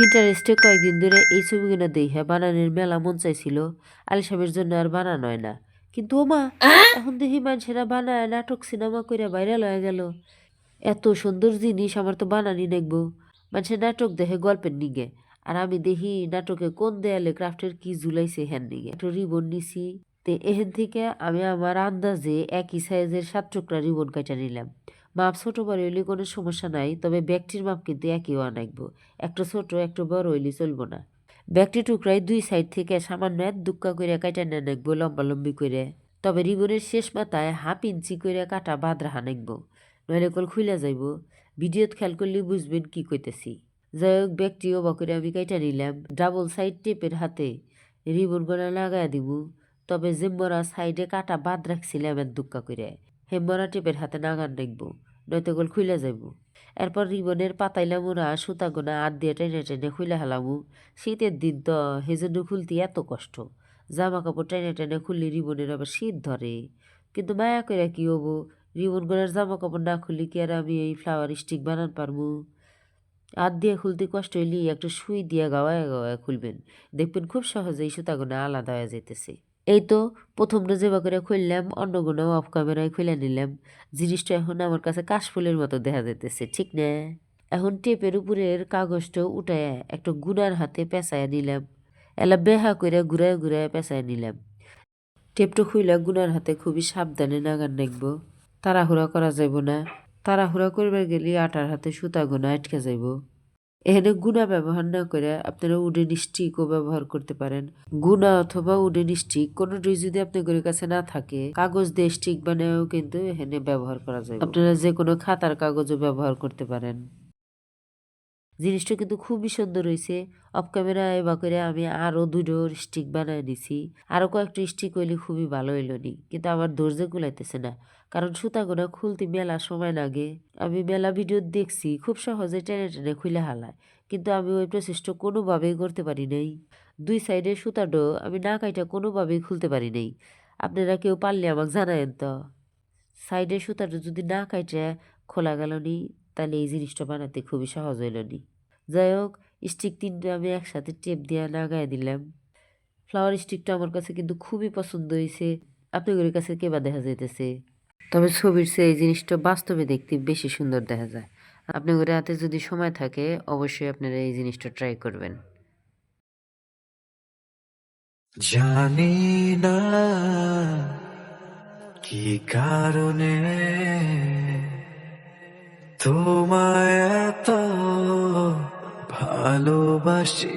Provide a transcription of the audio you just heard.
পিন্টারেস্টে কয়েকদিন ধরে এই ছবিগুলো দেখে বানানোর মেলা মন চাইছিল। আলিশামের জন্য আর বানানো হয় না, কিন্তু ওমা এখন দেখি মানুষেরা বানায় নাটক সিনেমা করে ভাইরাল হয়ে গেল। এত সুন্দর জিনিস আমার তো বানানি দেখবো। মানুষের নাটক দেখে গল্পের নিগে, আর আমি দেখি নাটকে কোন দেয়ালে ক্রাফটের কি ঝুলাইছে হ্যান নিগে একটা রিবন নিছি। তে এখান থেকে আমি আমার আন্দাজে একই সাইজের 7 টুকরা রিবন কাটা নিলাম। মাপ ছোট বড় হইলে কোনো সমস্যা নাই, তবে ব্যক্তির মাপ কিন্তু একই হওয়া লাগবো। একটা ছোট একটা বড় হইলে চলবো না। ব্যক্তি টুকরায় 2 সাইড থেকে সামান্য দুক্কা করে কাটা নিয়ে নাকবো লম্বা লম্বি করে। তবে রিবনের শেষ মাথায় 1/2 ইঞ্চি করে কাটা বাদ রাখা নাকবো, নইলে কল খুইলা যাইব। ভিডিওত খেয়াল করলে বুঝবেন কি কইতেছি। যাই হোক, ব্যক্তি অবাক করে আমি কাইটা নিলাম। ডাবল সাইড টেপের হাতে রিবন গোনা লাগাই দিব। তবে জিম্মরা সাইডে কাটা বাদ রাখছিলাম দুক্কা করে, হেম্মরা টেপের হাতে নাগান রাখবো, নয়তো গোল খুইলা যাইব। এরপর রিবনের পাতাইলাম ওরা সুতা গোনা হাত দিয়ে টেনে টেনে খুইলা হালামু। শীতের দিন তো সেজন্য খুলতে এত কষ্ট। জামা কাপড় টেনে টেনে খুললে রিবনের আবার শীত ধরে, কিন্তু মায়া করে কি হবো, রিবন গোনার জামা কাপড় না খুললে কি আর আমি এই ফ্লাওয়ার স্টিক বানান পারমু? হাত দিয়ে খুলতে কষ্ট হইলে একটা সুই দিয়ে গাওয়ায় গাওয়ায় খুলবেন, দেখবেন খুব সহজেই সুতাগুনা আলাদা হয়ে যাইতেছে। এই তো প্রথমটা যেবা করে খুললাম, অন্যগুলো অফ ক্যামেরায় খুলে নিলাম। জিনিসটা এখন আমার কাছে কাশফুলের মতো দেখা যাইতেছে, ঠিক না? এখন টেপের উপরের কাগজটা উঠায় একটা গুনার হাতে পেঁচায় নিলাম। এলা বেহা করে ঘুরায় ঘুরায় পেঁচায় নিলাম। টেপটা খুইলা গুনার হাতে খুবই সাবধানে নাগান রাখবো। তাড়াহুড়া করা যাইব না। তাড়াহুড়া করবার গেলে আটার হাতে সুতা গোনা আটকে যাইব। এখানে গুনা ব্যবহার না করে আপনারা উডেন স্টিকও ব্যবহার করতে পারেন। গুনা অথবা উডেন স্টিক কোনোটাই যদি আপনাদের কাছে না থাকে, কাগজ দিয়ে স্টিক বানায়ও কিন্তু এখানে ব্যবহার করা যায়। আপনারা যে কোনো খাতার কাগজও ব্যবহার করতে পারেন। জিনিসটা কিন্তু খুবই সুন্দর হয়েছে। অফ ক্যামেরায় বা করে আমি আরও 2টো স্টিক বানায় নিছি। আরও কয়েকটা স্টিক হইলে খুবই ভালো হইল নি, কিন্তু আমার ধৈর্য কুলাইতেছে না, কারণ সুতাগুনা খুলতে মেলা সময় লাগে। আমি মেলা ভিডিও দেখছি খুব সহজে টেনে টেনে খুলে হালায়, কিন্তু আমি ওই প্রসেসটা কোনোভাবেই করতে পারি নাই। 2 সাইডের সুতাটো আমি না কাইটা কোনোভাবেই খুলতে পারি নাই। আপনারা কেউ পারলে আমাকে জানায়েন তো। সাইডের সুতাটা যদি না কাইটে খোলা গেল নি, তাহলে এই জিনিসটা বানাতে খুবই সহজ হইল নি। যাই হোক, স্টিক 3টা আমি একসাথে টেপ দিয়ে লাগাই দিলাম। ফ্লাওয়ার স্টিকটা আমার কাছে কিন্তু খুবই পছন্দ হয়েছে। আপনাদের কাছে কেবা দেখা যাইতেছে? তবে ছবির চেয়ে এই জিনিসটা বাস্তবে দেখতে বেশি সুন্দর দেখা যায়। আপনাদের হাতে যদি সময় থাকে অবশ্যই আপনারা এই জিনিসটা ট্রাই করবেন। জানি না কি কারণে তোমায় এত ভালোবাসি।